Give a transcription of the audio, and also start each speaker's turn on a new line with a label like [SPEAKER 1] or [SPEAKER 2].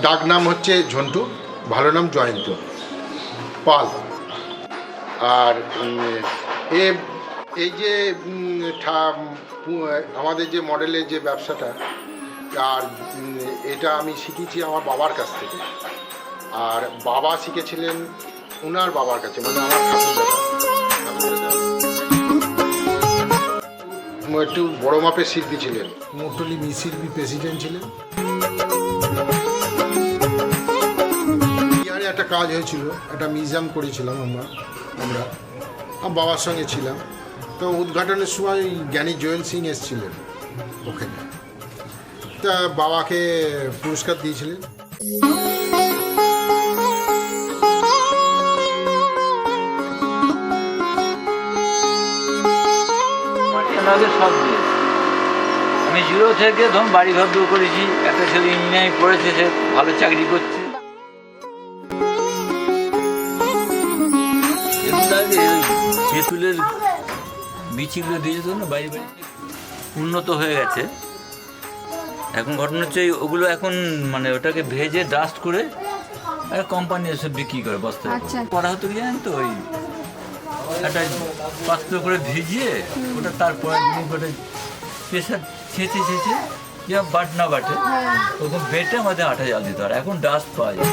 [SPEAKER 1] ডাক নাম হচ্ছে ঝন্টু, ভালো নাম জয়ন্ত পাল। আর এই যে আমাদের যে মডেলের যে ব্যবসাটা, আর এটা আমি শিখেছি আমার বাবার কাছ থেকে। আর বাবা শিখেছিলেন ওনার বাবার কাছে, মানে আমার ঠাকুরদাদা। একটু বড় মাপের শিল্পী ছিলেন, মোটলি শিল্পী প্রেসিডেন্ট ছিলেন। বিহারে একটা কাজ হয়েছিল, একটা মিউজিয়াম করেছিলাম আমরা বাবার সঙ্গে ছিলাম। তো উদ্ঘাটনের সময় জ্ঞানী জোয়েল সিং এসেছিলেন ওখানে, তা বাবাকে পুরস্কার দিয়েছিলেন।
[SPEAKER 2] সব দিয়ে আমি জিরো থেকে ধরুন বাড়ি ঘর দূর করেছি। একটা ছেলে ইঞ্জিনিয়ারিং পড়েছে, সে ভালো চাকরি করছে। তেঁতুলের বিচিগুলো দিয়েছে না বাড়ি বাড়ি, উন্নত হয়ে গেছে। এখন ঘটনা হচ্ছে ওগুলো এখন মানে ওটাকে ভেজে ডাস্ট করে একটা কোম্পানি এসে বিক্রি করে বস্তা করা হতো কি জানেন তো, ওই একটা পাত্র করে ভিজিয়ে ওটা তারপরে ওটা প্রেশার ছেঁচে যে বাট না বাটে ওরকম বেটে আমাদের আটা জাল দিতে হয়। এখন ডাস্ট পাওয়া যায়।